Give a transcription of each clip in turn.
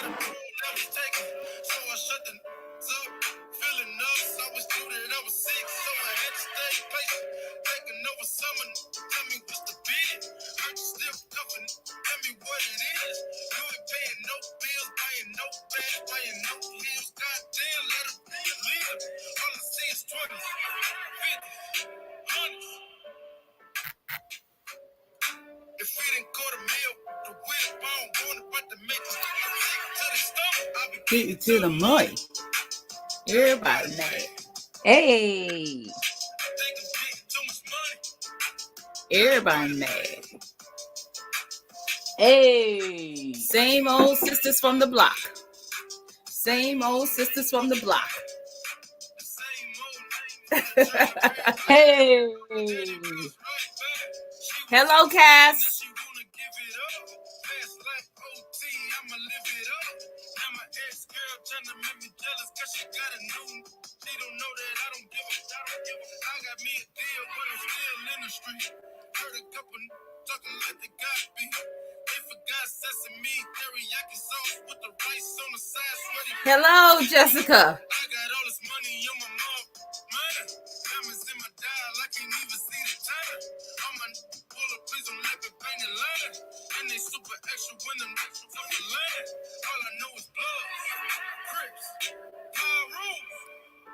So I shut the up, feeling nervous. I was due that I was sick, so I had to stay patient. Taking over summer, tell me what's the bid. I'm still cuffing, tell me what it is. You ain't paying no bills, buying no bags, buying no heels. Goddamn, let it live. All I see is 20s, 50s, 100s. If we didn't go to meal, the whip, I don't want it, but to make it to the stomach, I'll be getting to the money. Everybody mad. Hey. Everybody mad. Hey. Same old sisters from the block. Same old sisters from the block. Hey. Hello, Cass. Hello, Jessica.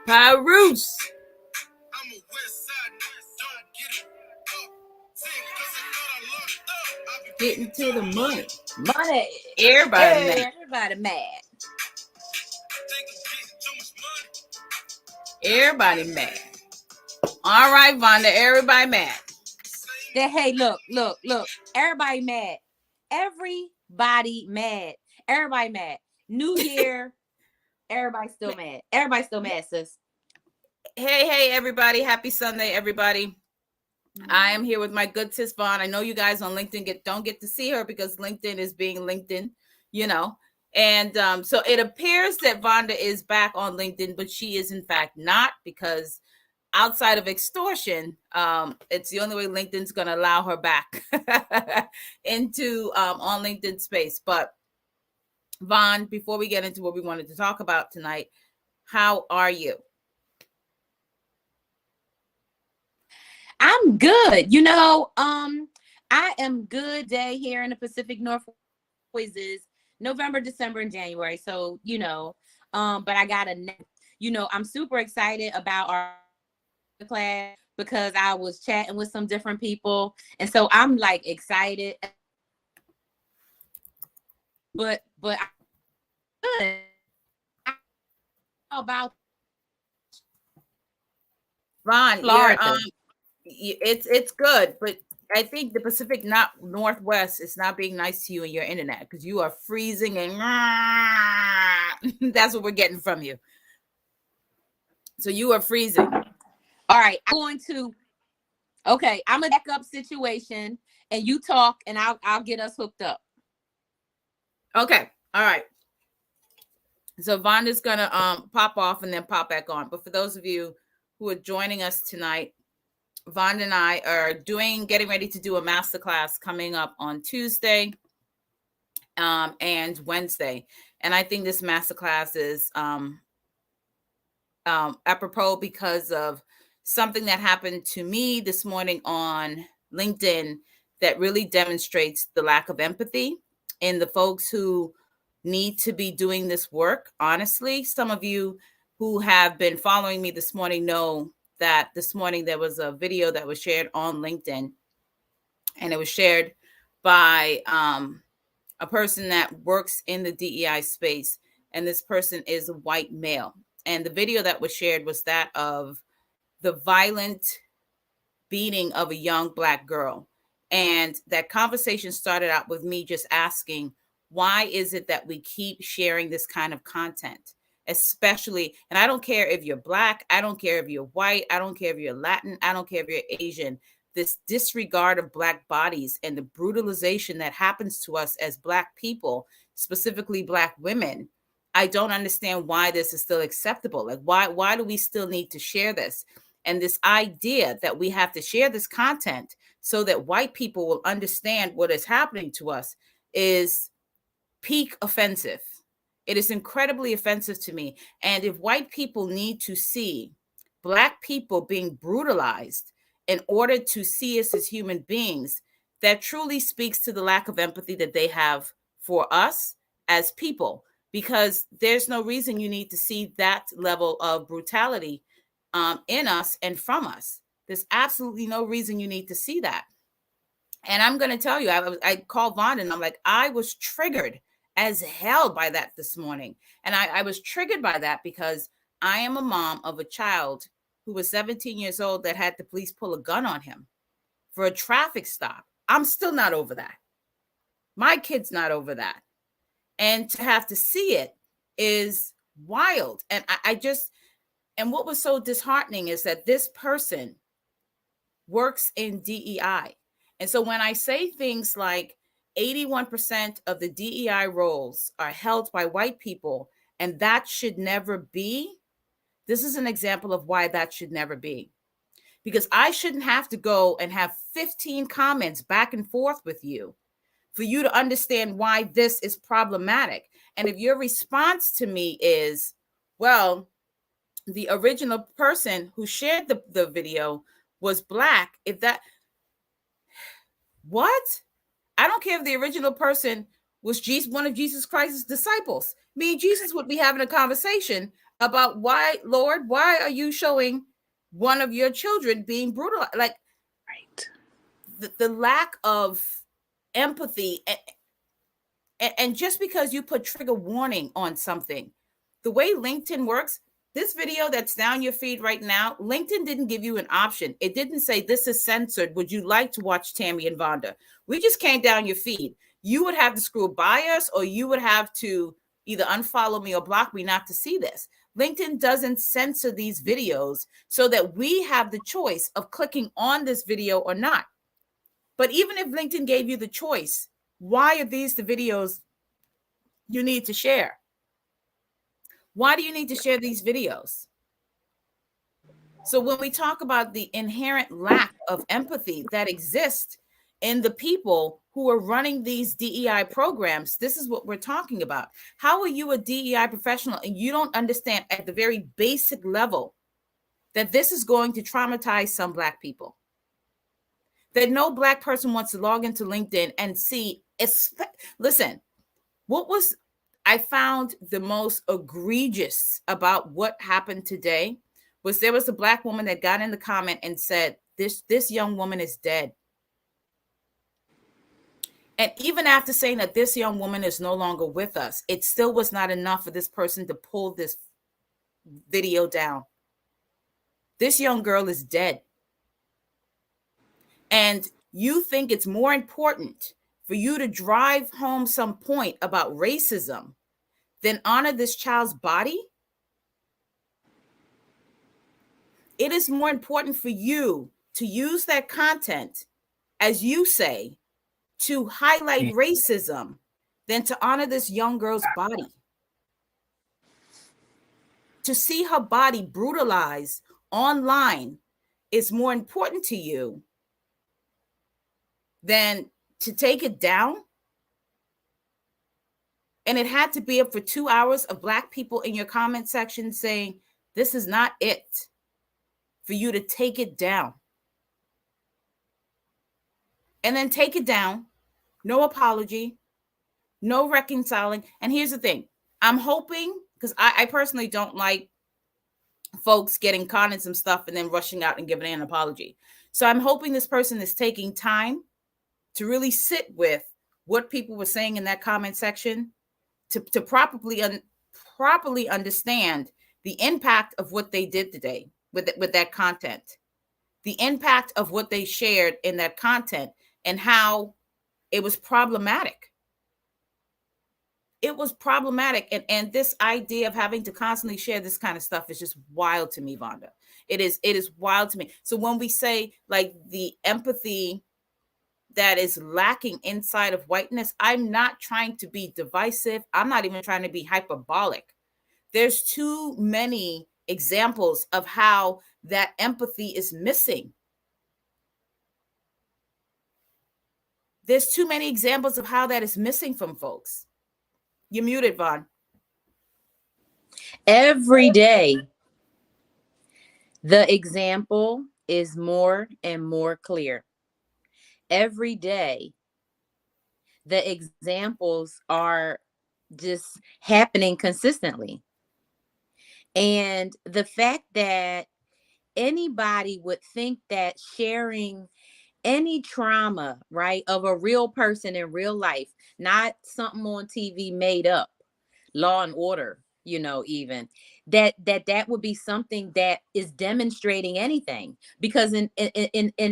Pyrus. Getting to the money. Money. Everybody mad. Everybody mad. Everybody mad. All right, Vonda. Everybody mad. Hey, look. Everybody mad. Everybody mad. Everybody mad. New Year. Everybody still mad. Everybody still mad, sis. Hey, everybody. Happy Sunday, everybody. I am here with my good sis Vaughn. I know you guys on LinkedIn don't get to see her because LinkedIn is being LinkedIn, you know. And so it appears that Vonda is back on LinkedIn, but she is in fact not, because outside of extortion, it's the only way LinkedIn's going to allow her back into on LinkedIn space. But Vaughn, before we get into what we wanted to talk about tonight, how are you? I'm good. You know, I am good day here in the Pacific Northwest is November, December, and January. So, you know, but I got I'm super excited about our class because I was chatting with some different people. And so I'm like excited. But I'm good. About Ron, Florida. It's good, but I think the Pacific Northwest is not being nice to you and your internet, because you are freezing and that's what we're getting from you. So you are freezing. All right, I'm a backup situation, and you talk, and I'll get us hooked up. Okay, all right. So Vonda's gonna pop off and then pop back on. But for those of you who are joining us tonight, Vonda and I are getting ready to do a masterclass coming up on Tuesday and Wednesday. And I think this masterclass is apropos because of something that happened to me this morning on LinkedIn that really demonstrates the lack of empathy in the folks who need to be doing this work. Honestly, some of you who have been following me this morning know that this morning there was a video that was shared on LinkedIn, and it was shared by a person that works in the DEI space. And this person is a white male. And the video that was shared was that of the violent beating of a young Black girl. And that conversation started out with me just asking, why is it that we keep sharing this kind of content? Especially, and I don't care if you're Black, I don't care if you're white, I don't care if you're Latin, I don't care if you're Asian. This disregard of Black bodies and the brutalization that happens to us as Black people, specifically Black women, I don't understand why this is still acceptable. Like, why do we still need to share this? And this idea that we have to share this content so that white people will understand what is happening to us is peak offensive. It is incredibly offensive to me. And if white people need to see Black people being brutalized in order to see us as human beings, that truly speaks to the lack of empathy that they have for us as people, because there's no reason you need to see that level of brutality in us and from us. There's absolutely no reason you need to see that. And I'm going to tell you, I called Vonda and I'm like, I was triggered as hell by that this morning. And I was triggered by that because I am a mom of a child who was 17 years old that had the police pull a gun on him for a traffic stop. I'm still not over that. My kid's not over that. And to have to see it is wild. And and what was so disheartening is that this person works in DEI. And so when I say things like 81% of the DEI roles are held by white people, and that should never be, this is an example of why that should never be. Because I shouldn't have to go and have 15 comments back and forth with you for you to understand why this is problematic. And if your response to me is, well, the original person who shared the video was Black, if that, what? I don't care if the original person was Jesus, one of Jesus Christ's disciples. Me and Jesus would be having a conversation about why, Lord, why are you showing one of your children being brutal? Like, Right. the lack of empathy. And just because you put trigger warning on something, the way LinkedIn works, this video that's down your feed right now, LinkedIn didn't give you an option. It didn't say this is censored. Would you like to watch Tammy and Vonda? We just came down your feed. You would have to scroll by us, or you would have to either unfollow me or block me not to see this. LinkedIn doesn't censor these videos so that we have the choice of clicking on this video or not. But even if LinkedIn gave you the choice, why are these the videos you need to share? Why do you need to share these videos? So when we talk about the inherent lack of empathy that exists in the people who are running these DEI programs, this is what we're talking about. How are you a DEI professional and you don't understand at the very basic level that this is going to traumatize some Black people? That no Black person wants to log into LinkedIn and see, listen, what was I found the most egregious about what happened today was there was a Black woman that got in the comment and said, this young woman is dead. And even after saying that this young woman is no longer with us, it still was not enough for this person to pull this video down. This young girl is dead. And you think it's more important for you to drive home some point about racism than honor this child's body? It is more important for you to use that content, as you say, to highlight racism than to honor this young girl's body. To see her body brutalized online is more important to you than to take it down. And it had to be up for 2 hours of Black people in your comment section saying, this is not it, for you to take it down. And then take it down, no apology, no reconciling. And here's the thing, I'm hoping, because I personally don't like folks getting caught in some stuff and then rushing out and giving an apology. So I'm hoping this person is taking time to really sit with what people were saying in that comment section to properly understand the impact of what they did today with that content, the impact of what they shared in that content, and how it was problematic. It was problematic. And this idea of having to constantly share this kind of stuff is just wild to me, Vonda. It is wild to me. So when we say like the empathy that is lacking inside of whiteness, I'm not trying to be divisive. I'm not even trying to be hyperbolic. There's too many examples of how that empathy is missing. There's too many examples of how that is missing from folks. You're muted, Vaughn. Every day, the example is more and more clear. Every day, the examples are just happening consistently. And the fact that anybody would think that sharing any trauma, right, of a real person in real life, not something on TV made up, Law and Order, even that would be something that is demonstrating anything, because in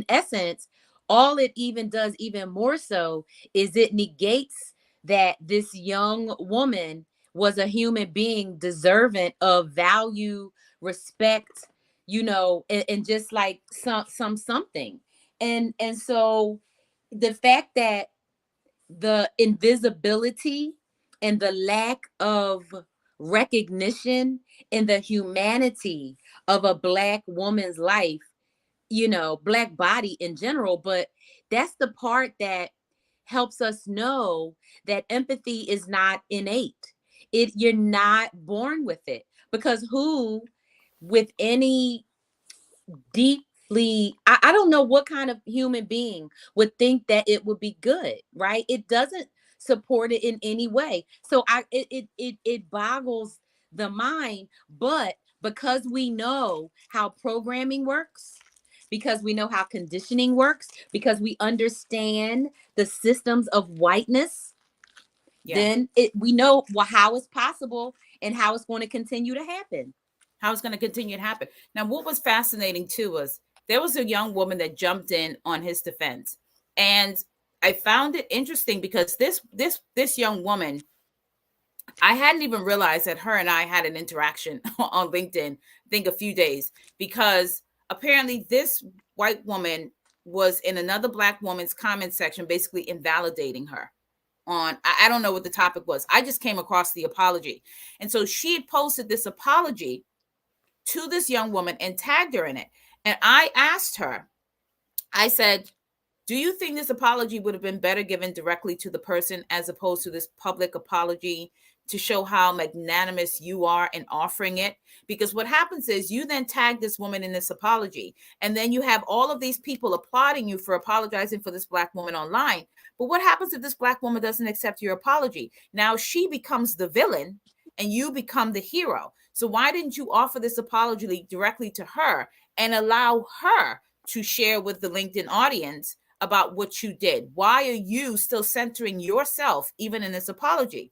essence, all it even does, even more so, is it negates that this young woman was a human being deserving of value, respect, and just like something. And so the fact that the invisibility and the lack of recognition in the humanity of a Black woman's life, Black body in general, but that's the part that helps us know that empathy is not innate. You're not born with it, because who, with any deeply, I don't know what kind of human being would think that it would be good, right? It doesn't support it in any way. So it boggles the mind. But because we know how programming works, because we know how conditioning works, because we understand the systems of whiteness, Yeah. then we know how it's possible and how it's going to continue to happen. How it's going to continue to happen. Now, what was fascinating too was there was a young woman that jumped in on his defense, and I found it interesting because this young woman, I hadn't even realized that her and I had an interaction on LinkedIn, I think a few days, because apparently this white woman was in another Black woman's comment section, basically invalidating her on, I don't know what the topic was. I just came across the apology. And so she had posted this apology to this young woman and tagged her in it. And I asked her, I said, do you think this apology would have been better given directly to the person as opposed to this public apology to show how magnanimous you are in offering it? Because what happens is you then tag this woman in this apology, and then you have all of these people applauding you for apologizing for this Black woman online. But what happens if this Black woman doesn't accept your apology? Now she becomes the villain and you become the hero. So why didn't you offer this apology directly to her and allow her to share with the LinkedIn audience about what you did? Why are you still centering yourself even in this apology?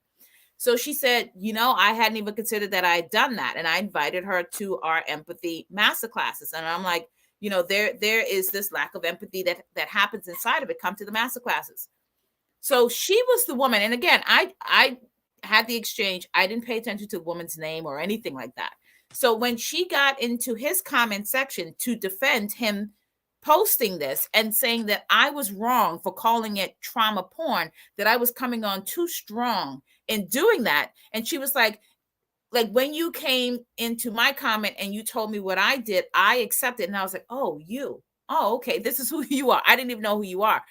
So she said, I hadn't even considered that I had done that. And I invited her to our empathy masterclasses. And I'm like, there is this lack of empathy that happens inside of it. Come to the masterclasses. So she was the woman. And again, I had the exchange. I didn't pay attention to the woman's name or anything like that. So when she got into his comment section to defend him posting this and saying that I was wrong for calling it trauma porn, that I was coming on too strong in doing that. And she was like, when you came into my comment and you told me what I did, I accepted. And I was like, oh, okay, this is who you are. I didn't even know who you are.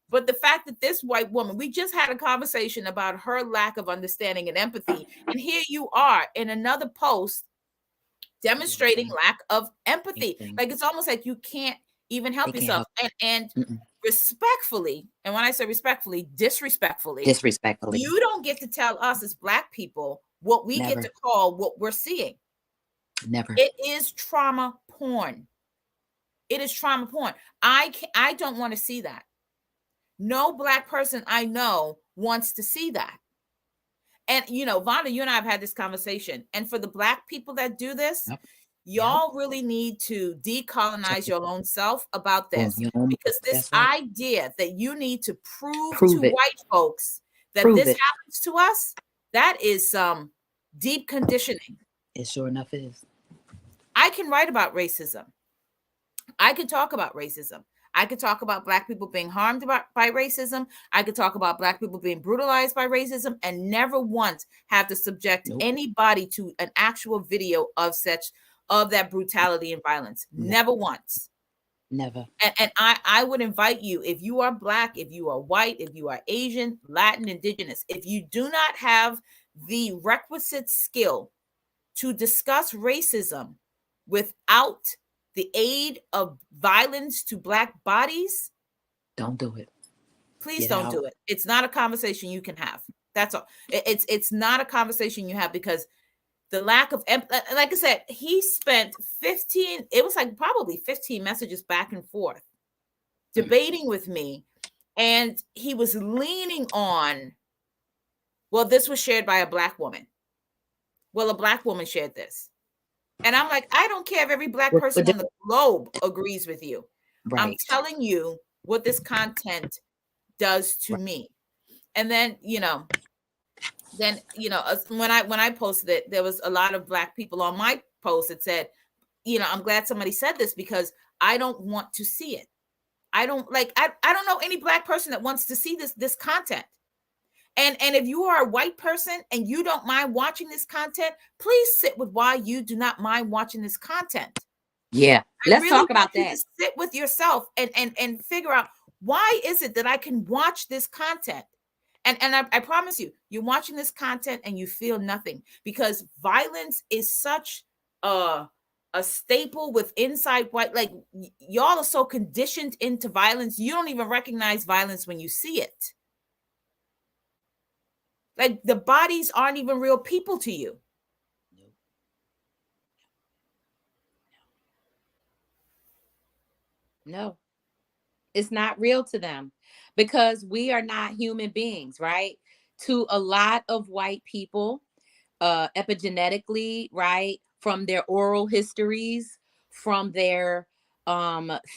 But the fact that this white woman, we just had a conversation about her lack of understanding and empathy. And here you are in another post demonstrating lack of empathy. Like, it's almost like you can't even help yourself. And respectfully, and when I say respectfully, disrespectfully, you don't get to tell us as Black people what we get to call what we're seeing. Never. It is trauma porn. It is trauma porn. I don't want to see that. No Black person I know wants to see that. And, Vonda, you and I have had this conversation. And for the Black people that do this, y'all really need to decolonize your own self about this. Because this idea that you need to prove to white folks that this happens to us, that is some deep conditioning. It sure enough is. I can write about racism. I can talk about racism. I could talk about Black people being harmed by racism. I could talk about Black people being brutalized by racism and never once have to subject anybody to an actual video of that brutality and violence. Never once. Never. And I would invite you, if you are Black, if you are white, if you are Asian, Latin, Indigenous, if you do not have the requisite skill to discuss racism without the aid of violence to Black bodies, don't do it. please Get don't out. do it. It's not a conversation you can have. That's all. It's not a conversation you have, because the lack of like I said, he spent 15, it was like probably 15 messages back and forth debating with me, and he was leaning on, well, this was shared by a Black woman. Well, a Black woman shared this. And I'm like, I don't care if every Black person on the globe agrees with you. Right. I'm telling you what this content does to me. And then, when I posted it, there was a lot of Black people on my post that said, I'm glad somebody said this, because I don't want to see it. I don't know any Black person that wants to see this content. And if you are a white person and you don't mind watching this content, please sit with why you do not mind watching this content. Yeah. Let's talk about that. Sit with yourself and figure out, why is it that I can watch this content? And I promise you, you're watching this content and you feel nothing, because violence is such a staple with inside white. Like, y'all are so conditioned into violence, you don't even recognize violence when you see it. Like, the bodies aren't even real people to you. No, it's not real to them, because we are not human beings, right? To a lot of white people, epigenetically, right, from their oral histories, from their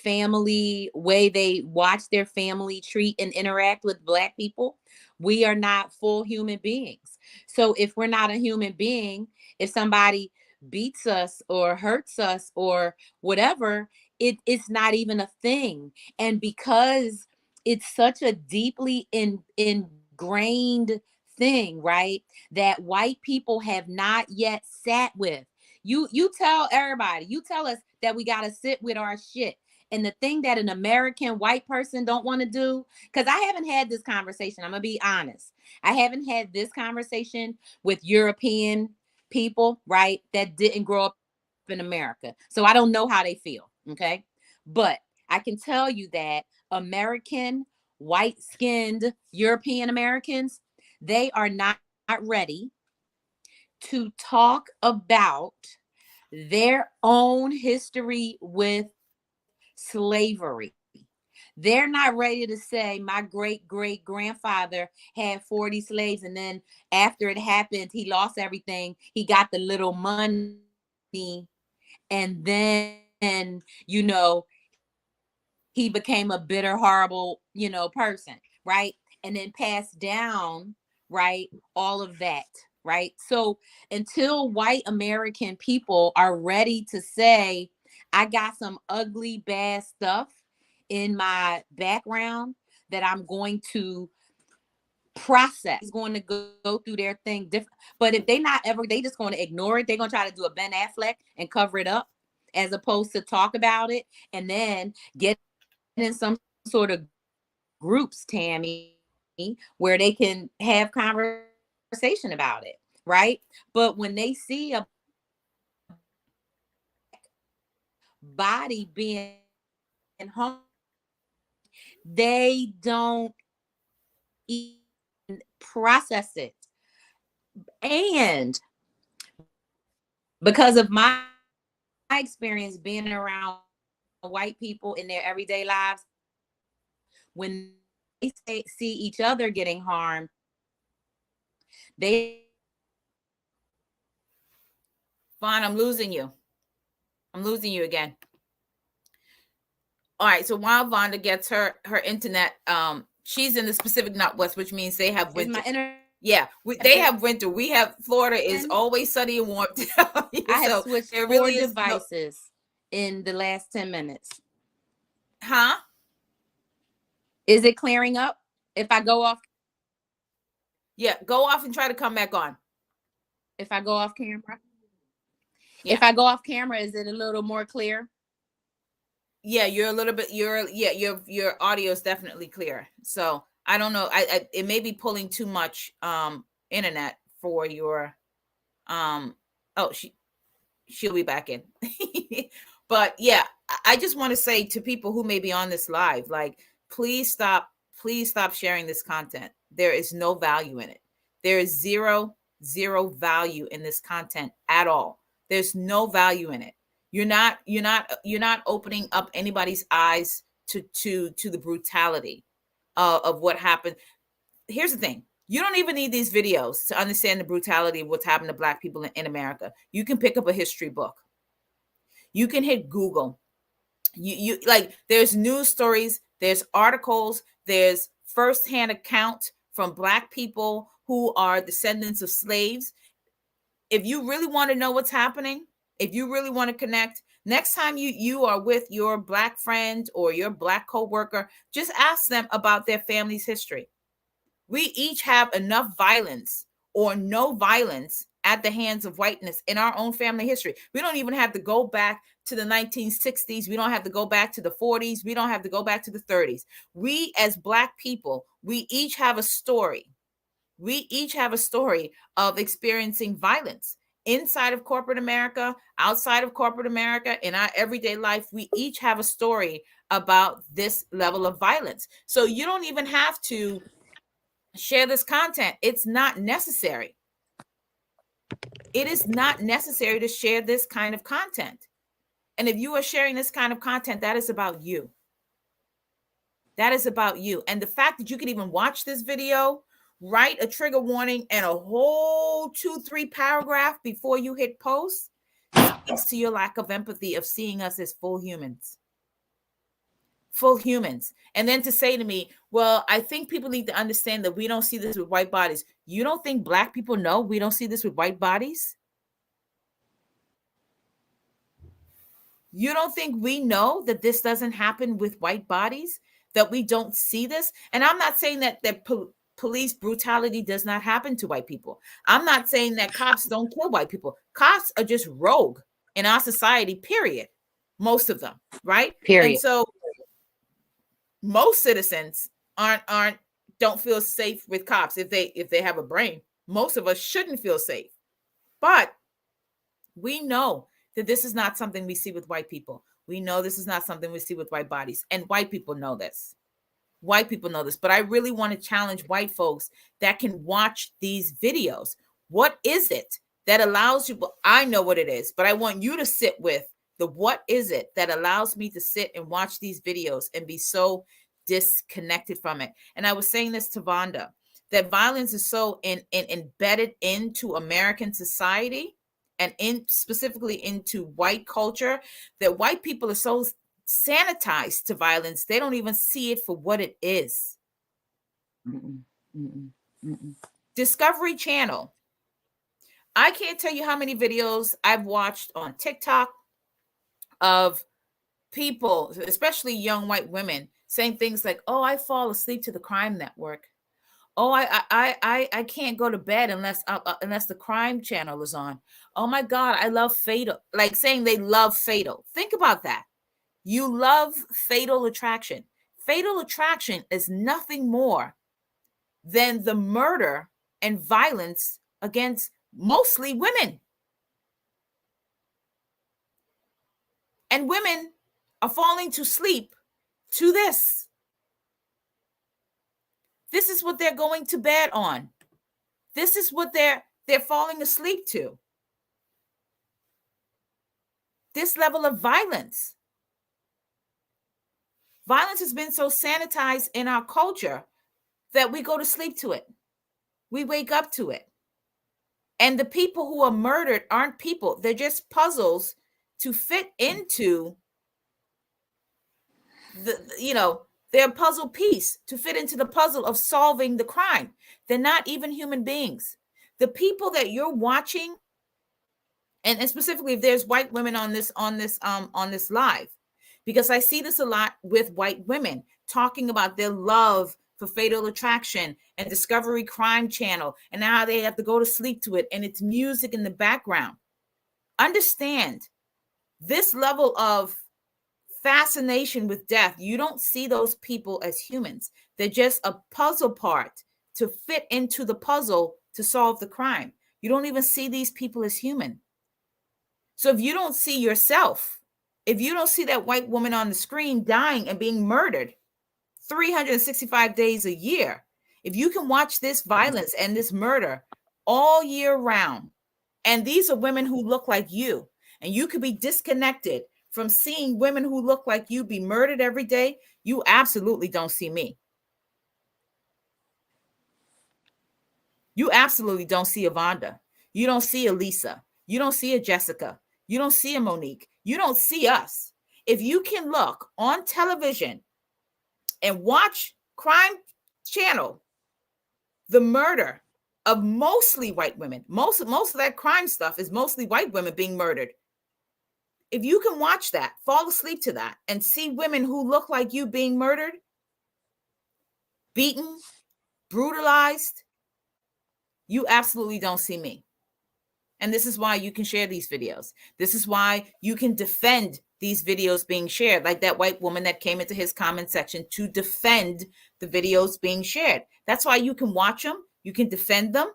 family, way they watch their family treat and interact with Black people, we are not full human beings. So if we're not a human being, if somebody beats us or hurts us or whatever, it's not even a thing. And because it's such a deeply ingrained thing, right, that white people have not yet sat with. You tell everybody, you tell us that we got to sit with our shit. And the thing that an American white person don't want to do, because I haven't had this conversation, I'm gonna be honest, I haven't had this conversation with European people, right, that didn't grow up in America, so I don't know how they feel. Okay, but I can tell you that American white-skinned European Americans, they are not ready to talk about their own history with slavery. They're not ready to say, my great great grandfather had 40 slaves, and then after it happened, he lost everything. He got the little money, and then, he became a bitter, horrible, person, right? And then passed down, right, all of that, right? So until white American people are ready to say, I got some ugly, bad stuff in my background that I'm going to process, is going to go through their thing different. But if they not ever, they just going to ignore it. They're going to try to do a Ben Affleck and cover it up, as opposed to talk about it and then get in some sort of groups, Tammy, where they can have conversation about it, right? But when they see a body being harmed, they don't even process it. And because of my experience being around white people in their everyday lives, when they see each other getting harmed, they Vaughn, I'm losing you. I'm losing you again. All right, so while Vonda gets her internet, she's in the Pacific Northwest, which means they have winter. Yeah, they have winter. We have Florida is always sunny and warm. I have switched 4 devices in the last 10 minutes. Huh? Is it clearing up if I go off? Yeah, go off and try to come back on. If I go off camera? Yeah. If I go off camera, is it a little more clear? Yeah, you're a little bit, your audio is definitely clear. So I don't know. It may be pulling too much internet for your Oh, she'll be back in. But yeah, I just want to say to people who may be on this live, like, please stop sharing this content. There is no value in it. There is zero value in this content at all. There's no value in it. You're not opening up anybody's eyes to the brutality of what happened. Here's the thing. You don't even need these videos to understand the brutality of what's happened to Black people in America. You can pick up a history book. You can hit Google. You like, there's news stories, there's articles, there's firsthand account from Black people who are descendants of slaves. If you really want to know what's happening, if you really want to connect, next time you are with your Black friend or your Black coworker, just ask them about their family's history. We each have enough violence or no violence at the hands of whiteness in our own family history. We don't even have to go back to the 1960s. We don't have to go back to the 40s. We don't have to go back to the 30s. We, as Black people, we each have a story. We each have a story of experiencing violence inside of corporate America, outside of corporate America, in our everyday life. We each have a story about this level of violence. So you don't even have to share this content. It's not necessary. It is not necessary to share this kind of content. And if you are sharing this kind of content, that is about you. That is about you. And the fact that you can even watch this video, write a trigger warning and a whole 2-3 paragraph before you hit post speaks to your lack of empathy of seeing us as full humans. Full humans. And then to say to me, well, I think people need to understand that we don't see this with white bodies. You don't think Black people know we don't see this with white bodies? You don't think we know that this doesn't happen with white bodies, that we don't see this? And I'm not saying that police brutality does not happen to white people. I'm not saying that cops don't kill white people. Cops are just rogue in our society, period. Most of them, right? Period. And so most citizens don't feel safe with cops if they have a brain. Most of us shouldn't feel safe. But we know that this is not something we see with white people. We know this is not something we see with white bodies. And white people know this. White people know this. But I really want to challenge white folks that can watch these videos. What is it that allows you? I know what it is, but I want you to sit with what is it that allows me to sit and watch these videos and be so disconnected from it? And I was saying this to Vonda, that violence is so embedded into American society and specifically into white culture, that white people are so sanitized to violence, they don't even see it for what it is. Discovery Channel. I can't tell you how many videos I've watched on TikTok of people, especially young white women, saying things like, oh, I fall asleep to the crime network. Oh, I can't go to bed unless the crime channel is on. Oh my God, I love Fatal. Like saying they love Fatal. Think about that. You love Fatal Attraction. Fatal Attraction is nothing more than the murder and violence against mostly women. And women are falling to sleep to this. This is what they're going to bed on. This is what they're falling asleep to. This level of violence. Violence has been so sanitized in our culture that we go to sleep to it. We wake up to it. And the people who are murdered aren't people. They're just puzzles to fit into they're a puzzle piece to fit into the puzzle of solving the crime. They're not even human beings. The people that you're watching, and specifically if there's white women on this live, because I see this a lot with white women talking about their love for Fatal Attraction and Discovery Crime Channel, and how they have to go to sleep to it, and it's music in the background. Understand this level of fascination with death. You don't see those people as humans. They're just a puzzle part to fit into the puzzle to solve the crime. You don't even see these people as human. So if you don't see yourself, if you don't see that white woman on the screen dying and being murdered 365 days a year, if you can watch this violence and this murder all year round, and these are women who look like you, and you could be disconnected from seeing women who look like you be murdered every day, you absolutely don't see me. You absolutely don't see a Vonda. You don't see a Lisa. You don't see a Jessica. You don't see a Monique. You don't see us. If you can look on television and watch Crime Channel, the murder of mostly white women, most of that crime stuff is mostly white women being murdered. If you can watch that, fall asleep to that, and see women who look like you being murdered, beaten, brutalized, you absolutely don't see me. And this is why you can share these videos. This is why you can defend these videos being shared, like that white woman that came into his comment section to defend the videos being shared. That's why you can watch them. You can defend them.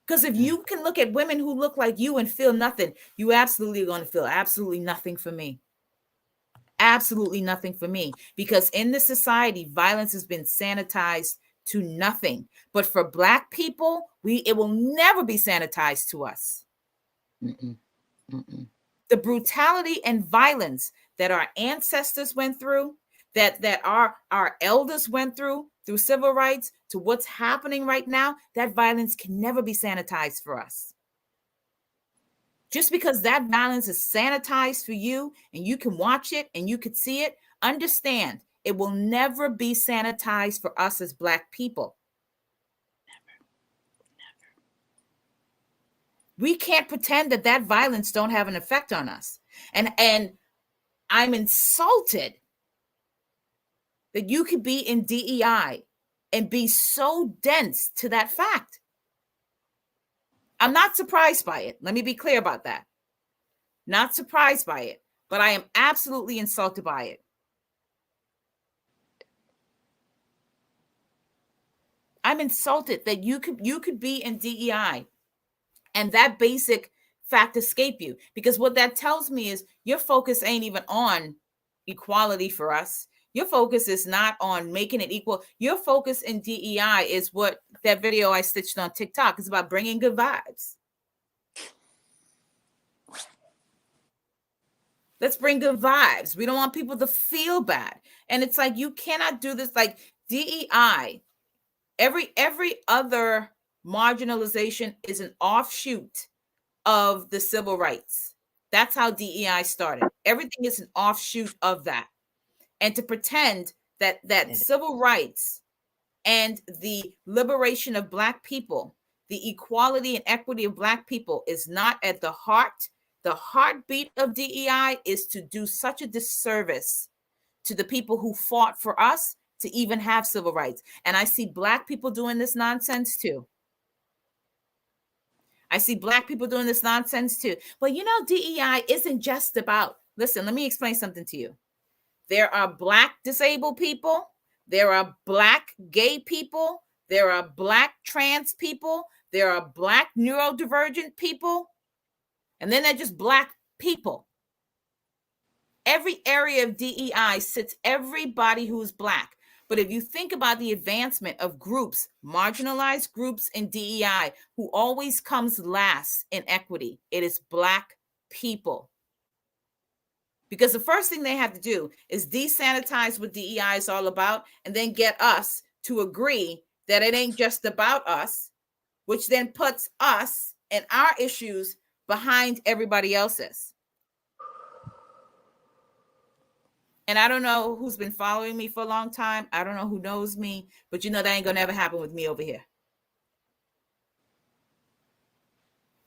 Because if you can look at women who look like you and feel nothing, you absolutely are going to feel absolutely nothing for me. Absolutely nothing for me. Because in this society, violence has been sanitized to nothing. But for Black people, it will never be sanitized to us. The brutality and violence that our ancestors went through, that our elders went through civil rights, to what's happening right now, that violence can never be sanitized for us. Just because that violence is sanitized for you and you can watch it and you could see it, understand it will never be sanitized for us as Black people. Never. We can't pretend that violence don't have an effect on us. And I'm insulted that you could be in DEI and be so dense to that fact. I'm not surprised by it. Let me be clear about that. Not surprised by it, but I am absolutely insulted by it. I'm insulted that you could be in DEI and that basic fact escape you, because what that tells me is your focus ain't even on equality for us. Your focus is not on making it equal. Your focus in DEI is what that video I stitched on TikTok is about, bringing good vibes. Let's bring good vibes. We don't want people to feel bad. And it's like, you cannot do this. Like DEI, every other marginalization is an offshoot of the civil rights. That's how DEI started. Everything is an offshoot of that. And to pretend that civil rights and the liberation of Black people, the equality and equity of Black people is not at the heart. The heartbeat of DEI is to do such a disservice to the people who fought for us to even have civil rights. And I see Black people doing this nonsense too. I see Black people doing this nonsense too. But you know, DEI isn't just about, listen, let me explain something to you. There are Black disabled people. There are Black gay people. There are Black trans people. There are Black neurodivergent people. And then they're just Black people. Every area of DEI sits everybody who's Black. But if you think about the advancement of groups, marginalized groups in DEI, who always comes last in equity, it is Black people. Because the first thing they have to do is desanitize what DEI is all about, and then get us to agree that it ain't just about us, which then puts us and our issues behind everybody else's. And I don't know who's been following me for a long time. I don't know who knows me, but you know that ain't gonna ever happen with me over here.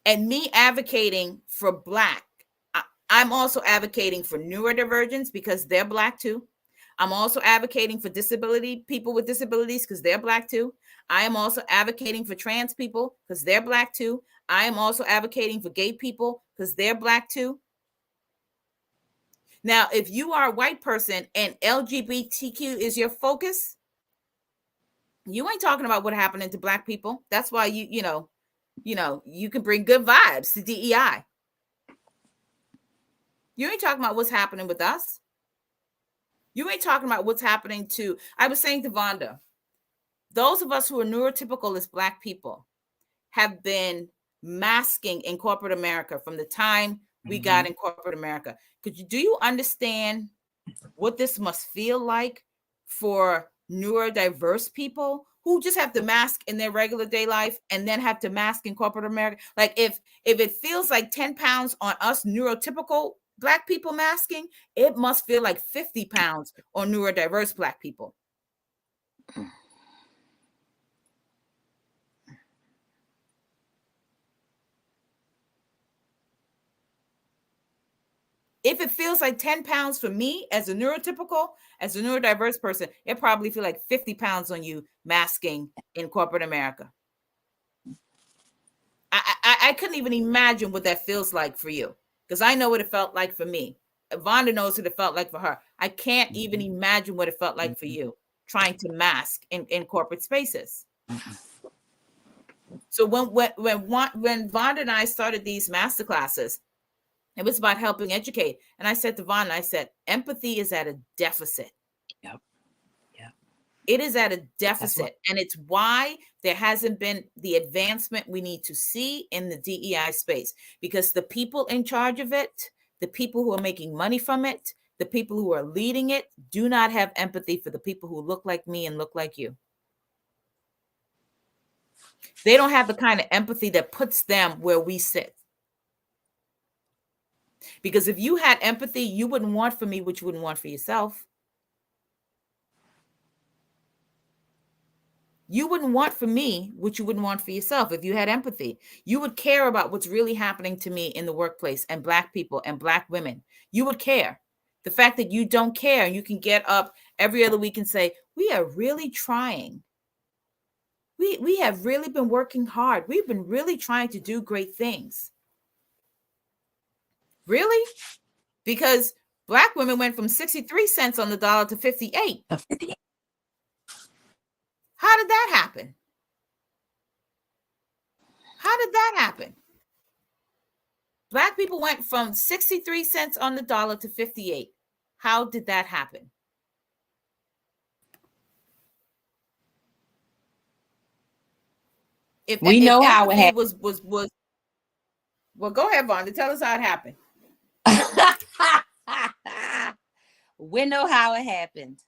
And me advocating for Black, I'm also advocating for neurodivergence because they're Black too. I'm also advocating for people with disabilities because they're Black too. I am also advocating for trans people because they're Black too. I am also advocating for gay people because they're Black too. Now, if you are a white person and LGBTQ is your focus, you ain't talking about what happened to Black people. That's why you know, You can bring good vibes to DEI. You ain't talking about what's happening with us. You ain't talking about what's happening to, I was saying to Vonda, those of us who are neurotypical as Black people have been masking in corporate America from the time we got in corporate America. Do you understand what this must feel like for neurodiverse people who just have to mask in their regular day life and then have to mask in corporate America? Like if it feels like 10 pounds on us neurotypical Black people masking, it must feel like 50 pounds on neurodiverse Black people. If it feels like 10 pounds for me as a neurodiverse person, it probably feel like 50 pounds on you masking in corporate America. I couldn't even imagine what that feels like for you, because I know what it felt like for me. Vonda knows what it felt like for her. I can't even imagine what it felt like for you trying to mask in corporate spaces. So when Vonda and I started these master classes, it was about helping educate. And I said to Vonda, I said, empathy is at a deficit. Yep. It is at a deficit. And it's why there hasn't been the advancement we need to see in the DEI space, because the people in charge of it, the people who are making money from it, the people who are leading it do not have empathy for the people who look like me and look like you. They don't have the kind of empathy that puts them where we sit. Because if you had empathy, you wouldn't want for me what you wouldn't want for yourself. You wouldn't want for me what you wouldn't want for yourself. If you had empathy, you would care about what's really happening to me in the workplace and Black people and Black women. You would care. The fact that you don't care and you can get up every other week and say, we are really trying. We have really been working hard. We've been really trying to do great things. Really? Because Black women went from 63 cents on the dollar to 58. How did that happen? How did that happen? Black people went from 63 cents on the dollar to 58. How did that happen? If we know how it happened. Was well, go ahead, Vonda. Tell us how it happened. We know how it happened.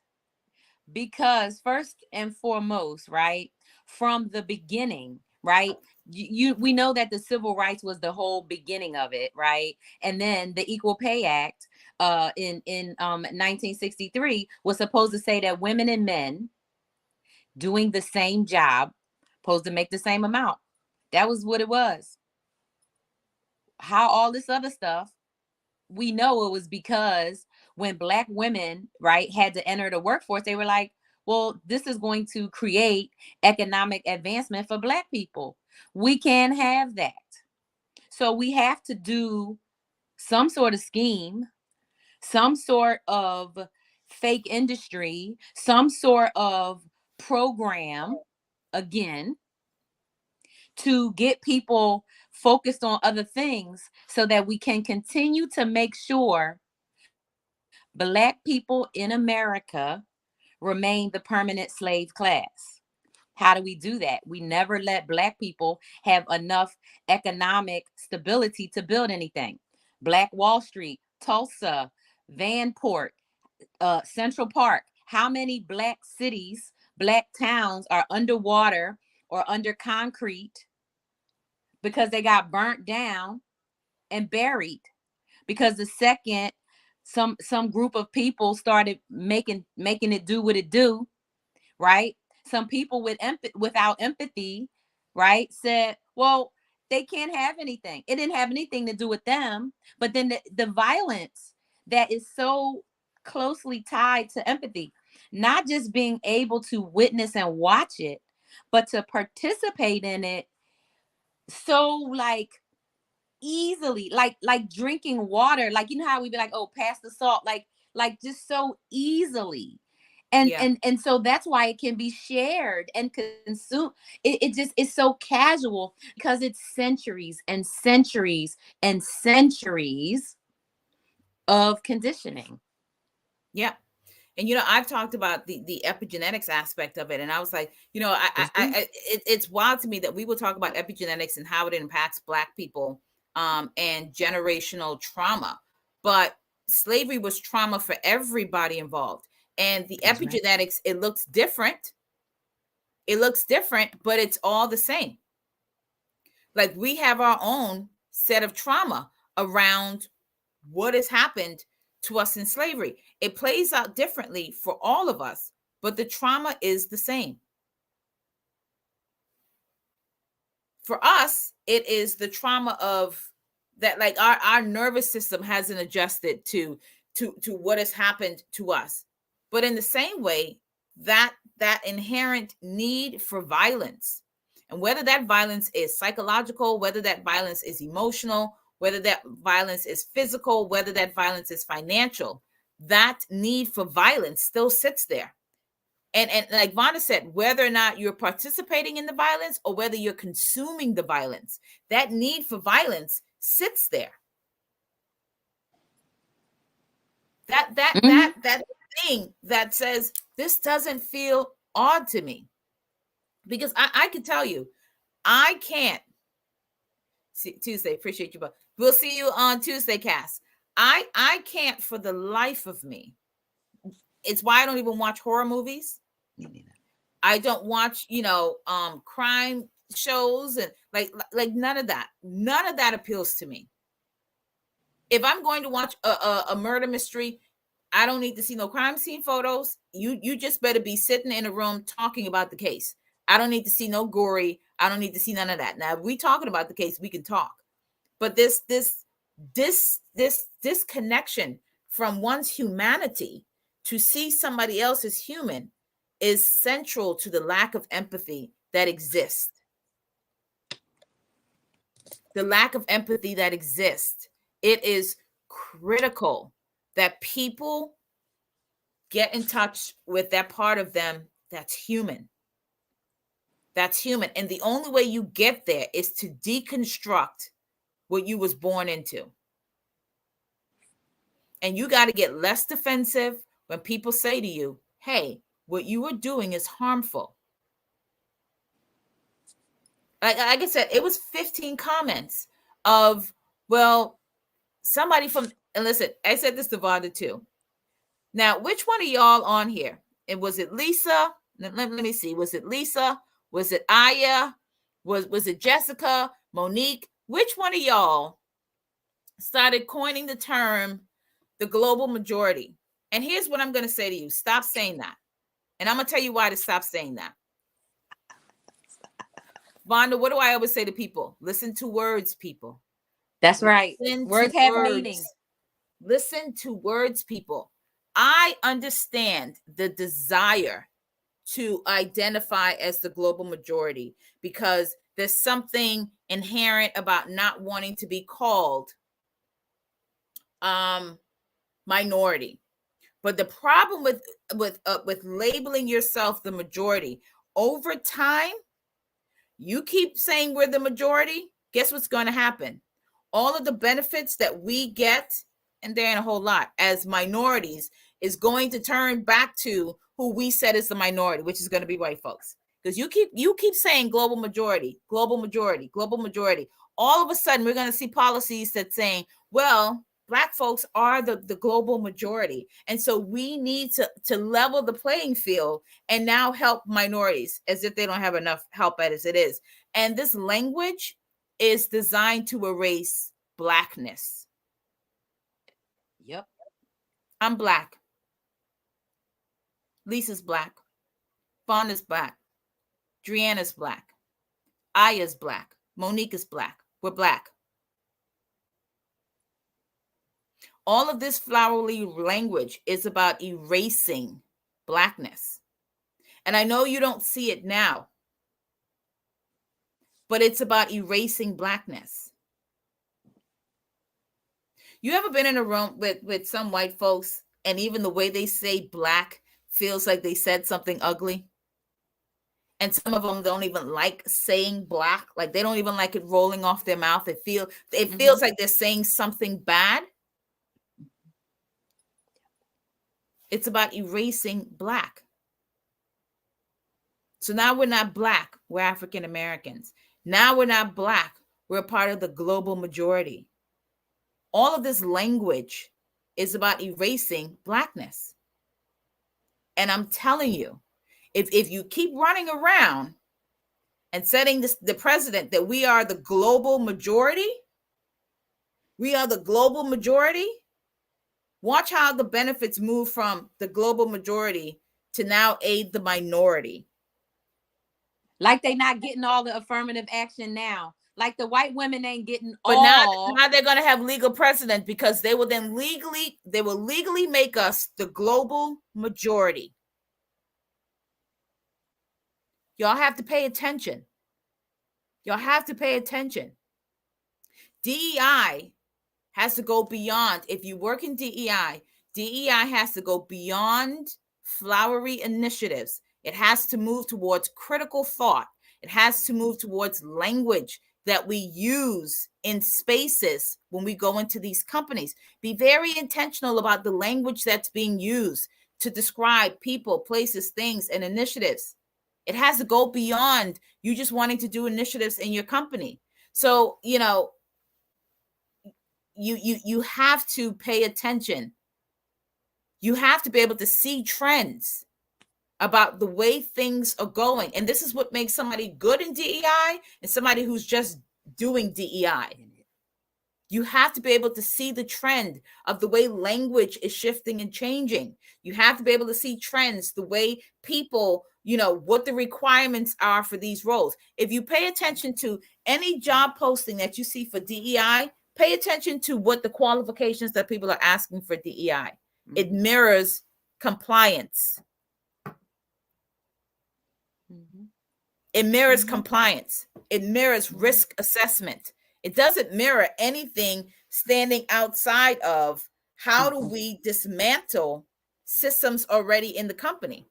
Because first and foremost, right, from the beginning, right, we know that the civil rights was the whole beginning of it, right? And then the Equal Pay Act in 1963 was supposed to say that women and men doing the same job supposed to make the same amount. That was what it was. How all this other stuff, we know it was because when Black women, right, had to enter the workforce, they were like, well, this is going to create economic advancement for Black people. We can't have that. So we have to do some sort of scheme, some sort of fake industry, some sort of program, again, to get people focused on other things so that we can continue to make sure Black people in America remain the permanent slave class. How do we do that? We never let Black people have enough economic stability to build anything. Black Wall Street, Tulsa, Vanport, Central Park. How many Black cities, Black towns are underwater or under concrete because they got burnt down and buried? Because the second some group of people started making it do what it do, right? Some people without empathy, right, said, well, they can't have anything. It didn't have anything to do with them. But then the violence that is so closely tied to empathy, not just being able to witness and watch it, but to participate in it so like easily, like drinking water, like, you know how we be like, oh, pass the salt, like just so easily. And so that's why it can be shared and consumed. It just is so casual because it's centuries and centuries and centuries of conditioning. Yeah. And I've talked about the epigenetics aspect of it, and I was like, it's wild to me that we will talk about epigenetics and how it impacts Black people, and generational trauma, but slavery was trauma for everybody involved. And the That's right. epigenetics, it looks different. It looks different, but it's all the same. Like, we have our own set of trauma around what has happened to us in slavery. It plays out differently for all of us, but the trauma is the same. For us, it is the trauma of that, like, our nervous system hasn't adjusted to what has happened to us. But in the same way, that inherent need for violence, and whether that violence is psychological, whether that violence is emotional, whether that violence is physical, whether that violence is financial, that need for violence still sits there. And like Vonda said, whether or not you're participating in the violence or whether you're consuming the violence, that need for violence sits there. That thing that says, this doesn't feel odd to me. Because I can tell you, I can't see Tuesday. Appreciate you, but we'll see you on Tuesday, Cass. I can't for the life of me. It's why I don't even watch horror movies. I don't watch, crime shows, and like none of that. None of that appeals to me. If I'm going to watch a murder mystery, I don't need to see no crime scene photos. You just better be sitting in a room talking about the case. I don't need to see no gory. I don't need to see none of that. Now, if we talking about the case, we can talk. But this disconnection from one's humanity to see somebody else as human is central to the lack of empathy that exists. The lack of empathy that exists. It is critical that people get in touch with that part of them that's human. That's human. And the only way you get there is to deconstruct what you was born into. And you got to get less defensive when people say to you, hey, what you are doing is harmful. Like I said, it was 15 comments of, well, somebody from, and listen, I said this to Vonda too. Now, which one of y'all on here? And was it Lisa? Let me see. Was it Lisa? Was it Aya? Was it Jessica? Monique? Which one of y'all started coining the term the global majority? And here's what I'm going to say to you. Stop saying that. And I'm going to tell you why to stop saying that. Vonda, what do I always say to people? Listen to words, people. That's right. Words have meaning. Listen to words, people. I understand the desire to identify as the global majority because there's something inherent about not wanting to be called minority. But the problem with labeling yourself the majority, over time, you keep saying we're the majority, guess what's going to happen? All of the benefits that we get, and there ain't a whole lot, as minorities, is going to turn back to who we said is the minority, which is going to be white folks. Because you keep saying global majority, global majority, global majority. All of a sudden, we're going to see policies that saying, well, Black folks are the global majority. And so we need to level the playing field and now help minorities, as if they don't have enough help as it is. And this language is designed to erase Blackness. Yep. I'm Black. Lisa's Black. Vonda's Black. Drianna's Black. Aya's Black. Monique is Black. We're Black. All of this flowery language is about erasing Blackness. And I know you don't see it now, but it's about erasing Blackness. You ever been in a room with some white folks, and even the way they say Black feels like they said something ugly. And some of them don't even like saying black. Like they don't even like it rolling off their mouth. It feels like they're saying something bad. It's about erasing black. So now we're not black, we're African Americans. Now we're not black, we're part of the global majority. All of this language is about erasing blackness. And I'm telling you, if you keep running around and setting the president that we are the global majority, watch how the benefits move from the global majority to now aid the minority. Like they not getting all the affirmative action now. Like the white women ain't getting but all. Now they're going to have legal precedent because they will legally make us the global majority. Y'all have to pay attention. DEI has to go beyond. If you work in DEI has to go beyond flowery initiatives. It has to move towards critical thought. It has to move towards language that we use in spaces when we go into these companies. Be very intentional about the language that's being used to describe people, places, things, and initiatives. It has to go beyond you just wanting to do initiatives in your company. So, you have to pay attention. You have to be able to see trends about the way things are going. And this is what makes somebody good in DEI and somebody who's just doing DEI. You have to be able to see the trend of the way language is shifting and changing. You have to be able to see trends, the way people, what the requirements are for these roles. If you pay attention to any job posting that you see for DEI, pay attention to what the qualifications that people are asking for DEI. It mirrors compliance. It mirrors compliance. It mirrors risk assessment. It doesn't mirror anything standing outside of how do we dismantle systems already in the company.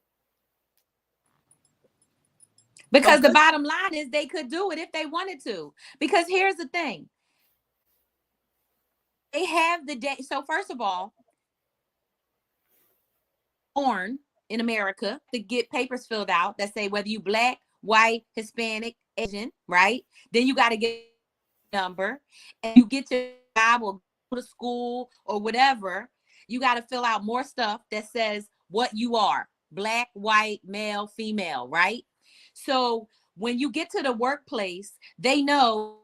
Because the bottom line is they could do it if they wanted to. Because here's the thing. They have the day. So first of all, born in America to get papers filled out that say whether you black, white, Hispanic, Asian, right? Then you got to get a number and you get your job or go to school or whatever. You got to fill out more stuff that says what you are, black, white, male, female, right? So when you get to the workplace, they know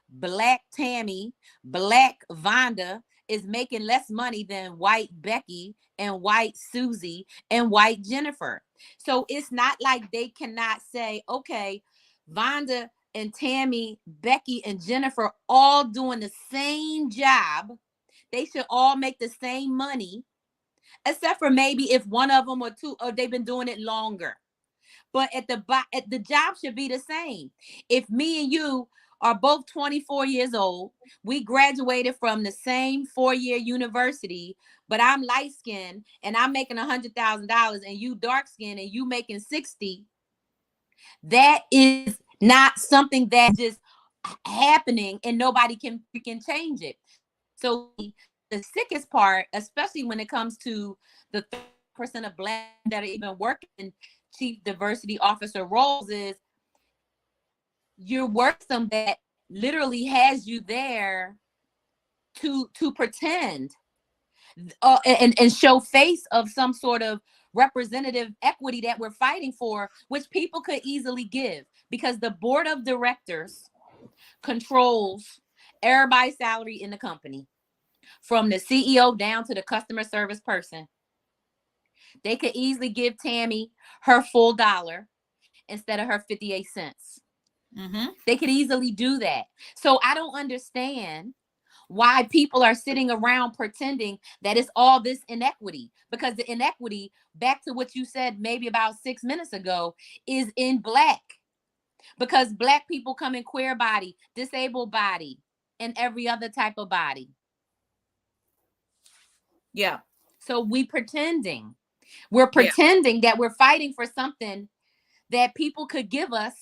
black Tammy, black Vonda is making less money than white Becky and white Susie and white Jennifer. So it's not like they cannot say, okay, Vonda and Tammy, Becky and Jennifer all doing the same job. They should all make the same money, except for maybe if one of them or two, or they've been doing it longer. But at the job should be the same. If me and you are both 24 years old, we graduated from the same 4-year university, but I'm light skinned and I'm making $100,000 and you dark skinned and you making 60. That is not something that's just happening and nobody can change it. So the sickest part, especially when it comes to the 30% of black that are even working chief diversity officer roles, is you're working that literally has you there to pretend and show face of some sort of representative equity that we're fighting for, which people could easily give, because the board of directors controls everybody's salary in the company, from the CEO down to the customer service person. They could easily give Tammy her full dollar instead of her 58 cents. They could easily do that. So I don't understand why people are sitting around pretending that it's all this inequity, because the inequity, back to what you said maybe about 6 minutes ago, is in black, because black people come in queer body, disabled body, and every other type of body. Yeah. So we pretending. We're pretending that we're fighting for something that people could give us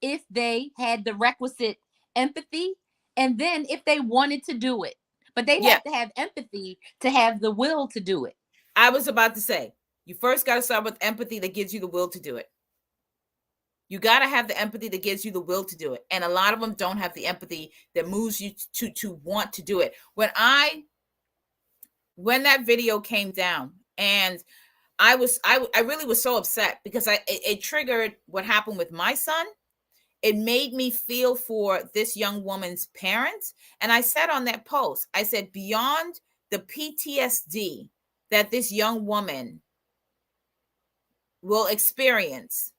if they had the requisite empathy, and then if they wanted to do it. But they'd have to have empathy to have the will to do it. I was about to say, you first got to start with empathy that gives you the will to do it. You got to have the empathy that gives you the will to do it. And a lot of them don't have the empathy that moves you to want to do it. When that video came down, and I really was so upset because it triggered what happened with my son. It made me feel for this young woman's parents. And I said on that post, I said, beyond the PTSD that this young woman will experience,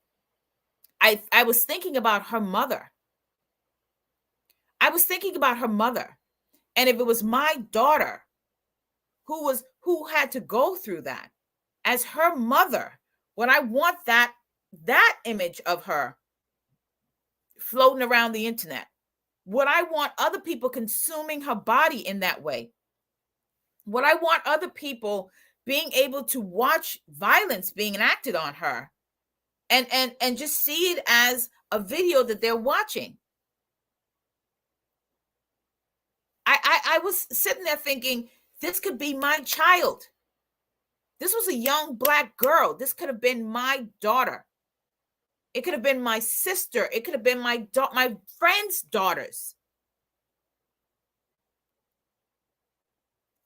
I was thinking about her mother. I was thinking about her mother. And if it was my daughter who had to go through that as her mother, would I want that image of her floating around the internet? Would I want other people consuming her body in that way? Would I want other people being able to watch violence being enacted on her and just see it as a video that they're watching? I was sitting there thinking, this could be my child. This was a young Black girl. This could have been my daughter. It could have been my sister. It could have been my friends' daughters.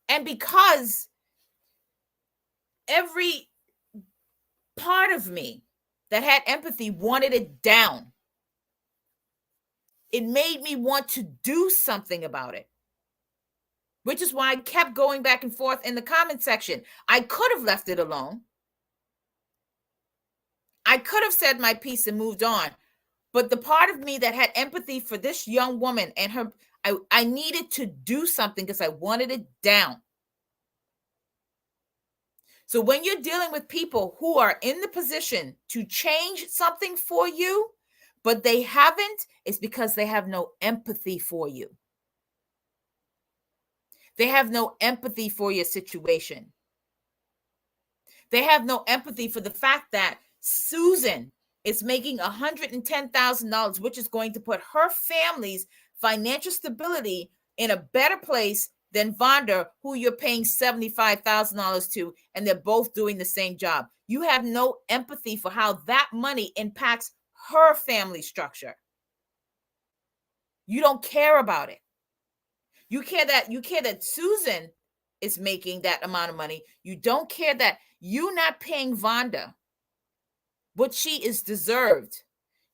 And because every part of me that had empathy wanted it down, it made me want to do something about it, which is why I kept going back and forth in the comment section. I could have left it alone. I could have said my piece and moved on. But the part of me that had empathy for this young woman and her, I needed to do something because I wanted it down. So when you're dealing with people who are in the position to change something for you, but they haven't, it's because they have no empathy for you. They have no empathy for your situation. They have no empathy for the fact that Susan is making $110,000, which is going to put her family's financial stability in a better place than Vonda, who you're paying $75,000 to, and they're both doing the same job. You have no empathy for how that money impacts her family structure. You don't care about it. You care that Susan is making that amount of money. You don't care that you're not paying Vonda what she is deserved.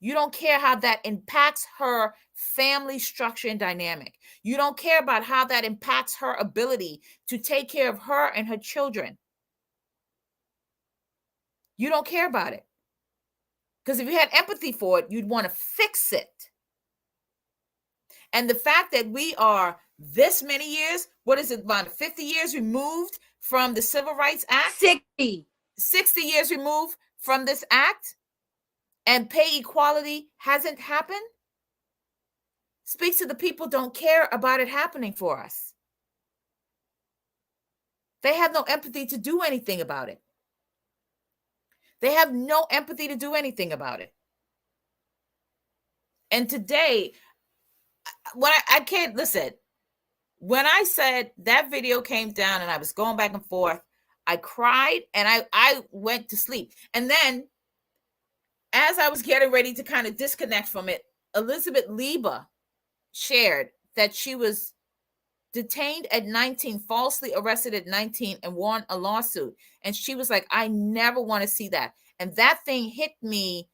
You don't care how that impacts her family structure and dynamic. You don't care about how that impacts her ability to take care of her and her children. You don't care about it. Because if you had empathy for it, you'd want to fix it. And the fact that we are this many years, what is it, about 50 years removed from the Civil Rights Act? 60 years removed from this act, and pay equality hasn't happened, speaks to the people don't care about it happening for us. They have no empathy to do anything about it. They have no empathy to do anything about it. And today, when I can't listen, when I said that video came down and I was going back and forth, I cried and I went to sleep. And then as I was getting ready to kind of disconnect from it, Elizabeth Lieba shared that she was detained at 19, falsely arrested at 19, and won a lawsuit. And she was like, I never want to see that. And that thing hit me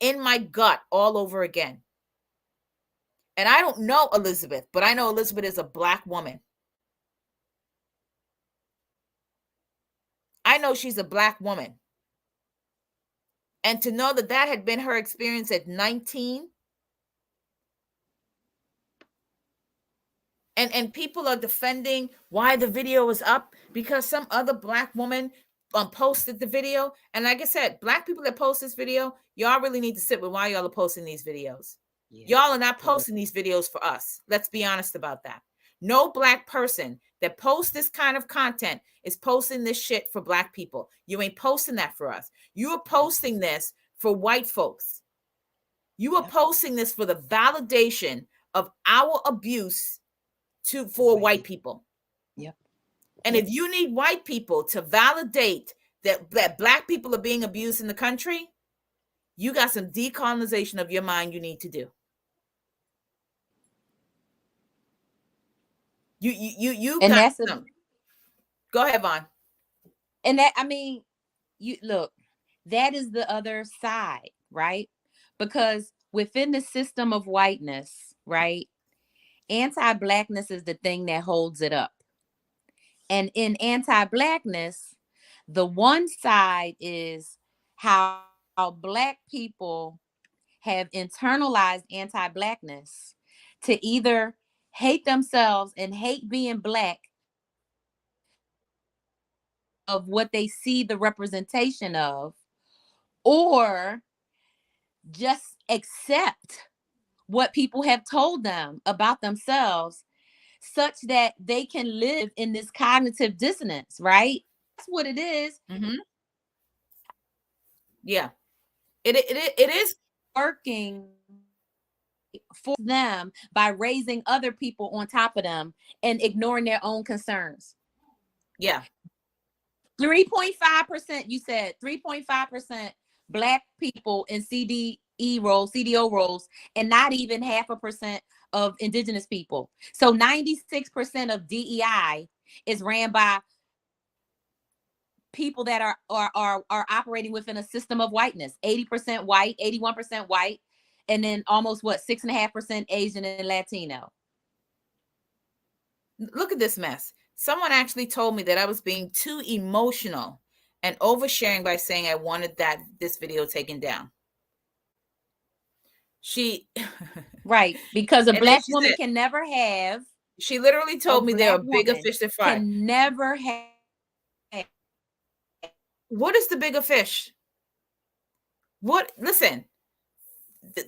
in my gut all over again. And I don't know Elizabeth, but I know Elizabeth is a Black woman. I know she's a Black woman. And to know that that had been her experience at 19, and people are defending why the video was up because some other Black woman posted the video. And like I said, Black people that post this video, y'all really need to sit with why y'all are posting these videos. Yeah. Y'all are not posting these videos for us. Let's be honest about that. No Black person that posts this kind of content is posting this shit for Black people. You ain't posting that for us. You are posting this for white folks. You are posting this for the validation of our abuse for white people. Yep. And if you need white people to validate that Black people are being abused in the country, you got some decolonization of your mind you need to do. You and got that's some. Go ahead, Vaughn. And that, I mean, you look, that is the other side, right? Because within the system of whiteness, right, anti-Blackness is the thing that holds it up. And in anti-Blackness, the one side is how Black people have internalized anti-Blackness to either hate themselves and hate being Black of what they see the representation of, or just accept what people have told them about themselves such that they can live in this cognitive dissonance, right? That's what it is. Mm-hmm. Yeah. It is Working for them by raising other people on top of them and ignoring their own concerns. Yeah. 3.5%, you said 3.5% Black people in CDO roles, and not even 0.5% of Indigenous people. So 96% of DEI is ran by people that are operating within a system of whiteness. 80% white, 81% white, and then almost 6.5% Asian and Latino. Look at this mess. Someone actually told me that I was being too emotional and oversharing by saying I wanted this video taken down. She right, because a Black woman can never have. She literally told me there are bigger fish to fry. Can never have. What is the bigger fish? What? Listen,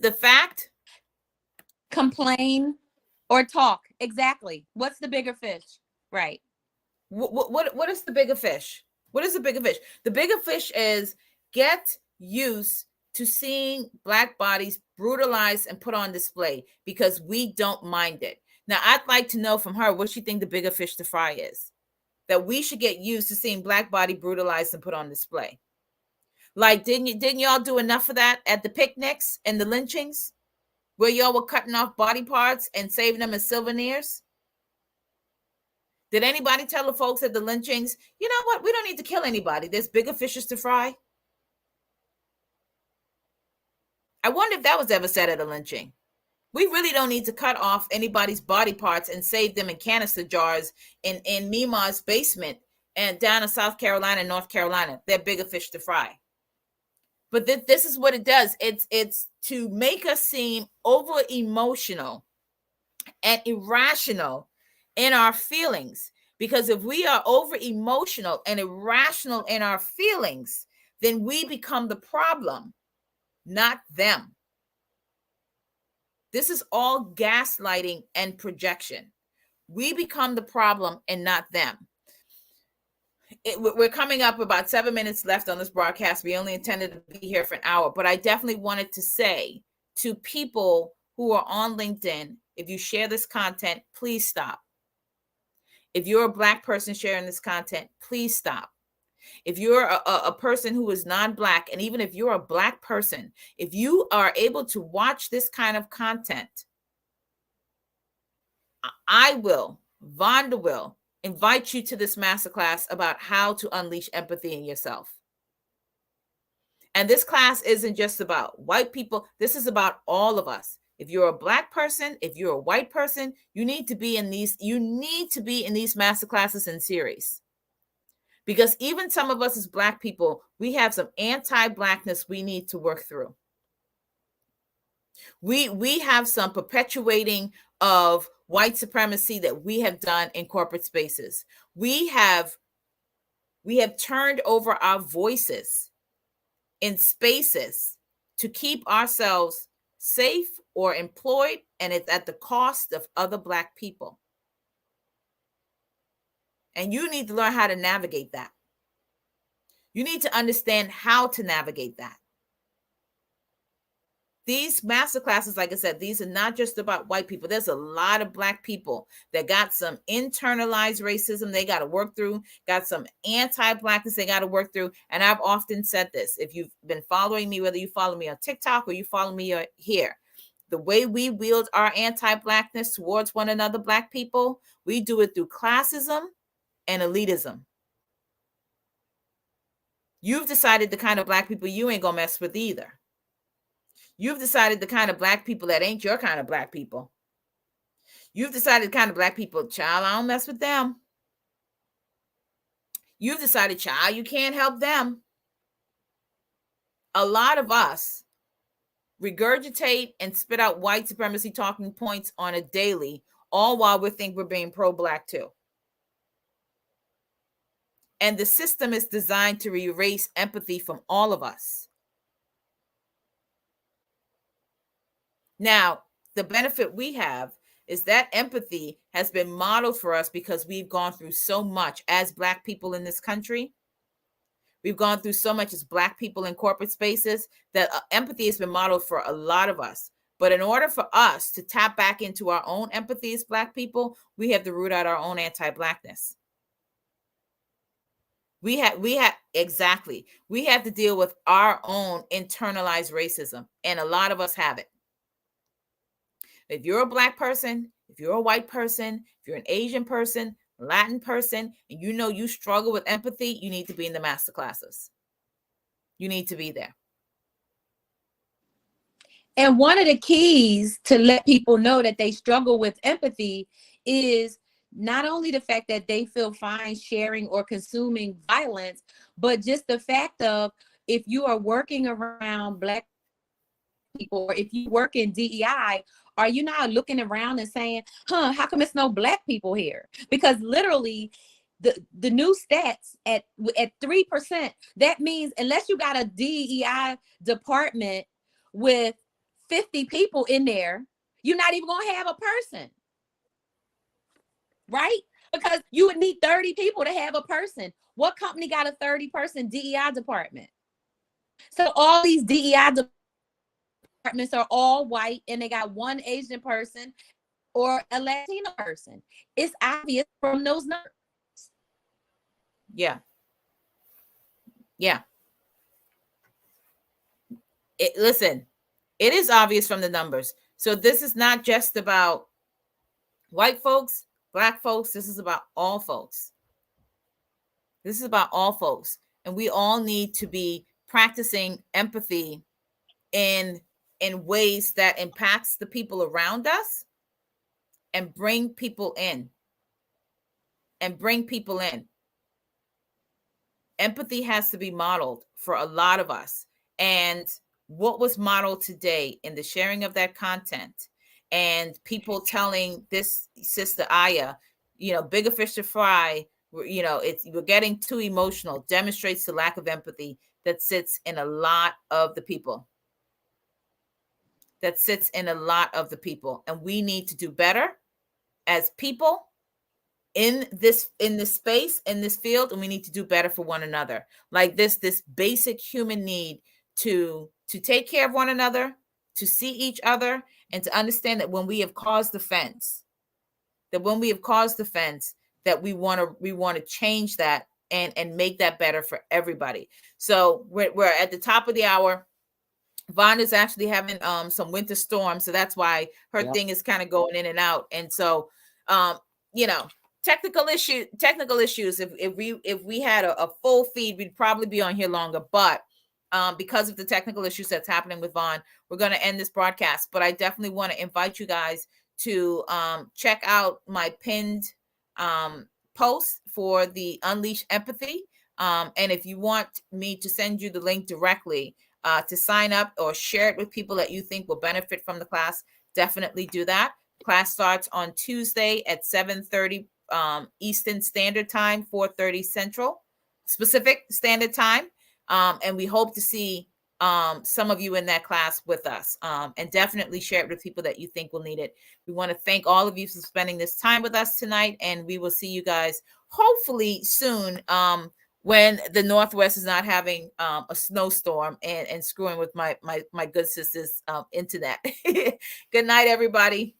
the fact. Complain or talk. Exactly. What's the bigger fish? Right. What is the bigger fish? What is the bigger fish? The bigger fish is get used to seeing Black bodies brutalized and put on display because we don't mind it. Now, I'd like to know from her what she think the bigger fish to fry is. That we should get used to seeing Black body brutalized and put on display. Like, didn't y'all do enough of that at the picnics and the lynchings, where y'all were cutting off body parts and saving them as souvenirs? Did anybody tell the folks at the lynchings, you know what, we don't need to kill anybody, there's bigger fishes to fry? I wonder if that was ever said at a lynching. We really don't need to cut off anybody's body parts and save them in canister jars in Mima's basement and down in South Carolina and North Carolina. They're bigger fish to fry. But this is what it does. It's to make us seem over emotional and irrational in our feelings. Because if we are over emotional and irrational in our feelings, then we become the problem, not them. This is all gaslighting and projection. We become the problem and not them. We're coming up about 7 minutes left on this broadcast. We only intended to be here for an hour, but I definitely wanted to say to people who are on LinkedIn, if you share this content, please stop. If you're a Black person sharing this content, please stop. If you're a person who is non-Black, and even if you're a Black person, if you are able to watch this kind of content, Vonda will invite you to this masterclass about how to unleash empathy in yourself. And this class isn't just about white people. This is about all of us. If you're a Black person, if you're a white person, you need to be in these masterclasses and series. Because even some of us as Black people, we have some anti-Blackness we need to work through. We have some perpetuating of white supremacy that we have done in corporate spaces. We have turned over our voices in spaces to keep ourselves safe or employed, and it's at the cost of other Black people. And you need to learn how to navigate that. You need to understand how to navigate that. These master classes, like I said, these are not just about white people. There's a lot of Black people that got some internalized racism they got to work through, got some anti-Blackness they got to work through. And I've often said this, if you've been following me, whether you follow me on TikTok or you follow me here, the way we wield our anti-Blackness towards one another, Black people, we do it through classism and elitism. You've decided the kind of Black people you ain't gonna mess with either. You've decided the kind of Black people that ain't your kind of Black people. You've decided the kind of Black people, child, I don't mess with them. You've decided, child, you can't help them. A lot of us regurgitate and spit out white supremacy talking points on a daily, all while we think we're being pro-Black too. And the system is designed to erase empathy from all of us. Now, the benefit we have is that empathy has been modeled for us because we've gone through so much as Black people in this country. We've gone through so much as Black people in corporate spaces that empathy has been modeled for a lot of us. But in order for us to tap back into our own empathy as Black people, we have to root out our own anti-Blackness. We have exactly. We have to deal with our own internalized racism, and a lot of us have it. If you're a Black person, if you're a white person, if you're an Asian person, Latin person, and you know you struggle with empathy, you need to be in the master classes. You need to be there. And one of the keys to let people know that they struggle with empathy is not only the fact that they feel fine sharing or consuming violence, but just the fact of, if you are working around Black people, or if you work in DEI, are you not looking around and saying, how come it's no Black people here? Because literally the new stats at 3%, that means unless you got a DEI department with 50 people in there, you're not even going to have a person, right? Because you would need 30 people to have a person. What company got a 30-person DEI department? So all these DEI departments are all white, and they got one Asian person or a Latino person. It's obvious from those numbers. Yeah. Listen, it is obvious from the numbers. So this is not just about white folks, Black folks. This is about all folks. This is about all folks. And we all need to be practicing empathy in ways that impacts the people around us, and bring people in. Empathy has to be modeled for a lot of us. And what was modeled today in the sharing of that content, and people telling this sister Aya, bigger fish to fry, we're getting too emotional, demonstrates the lack of empathy that sits in a lot of the people. And we need to do better as people in this space, in this field, and we need to do better for one another. Like this basic human need to take care of one another, to see each other, and to understand that when we have caused offense, that we want to change that and make that better for everybody. So we're at the top of the hour. Vonda's actually having some winter storms, so that's why her thing is kind of going in and out. And so technical issues. If we had a full feed, we'd probably be on here longer. But because of the technical issues that's happening with Vaughn, we're going to end this broadcast. But I definitely want to invite you guys to check out my pinned post for the Unleash Empathy. And if you want me to send you the link directly to sign up or share it with people that you think will benefit from the class, definitely do that. Class starts on Tuesday at 7:30 Eastern Standard Time, 4:30 Central Pacific Standard Time. And we hope to see some of you in that class with us, and definitely share it with people that you think will need it. We want to thank all of you for spending this time with us tonight, and we will see you guys hopefully soon, when the Northwest is not having a snowstorm and screwing with my good sister's internet. Good night, everybody.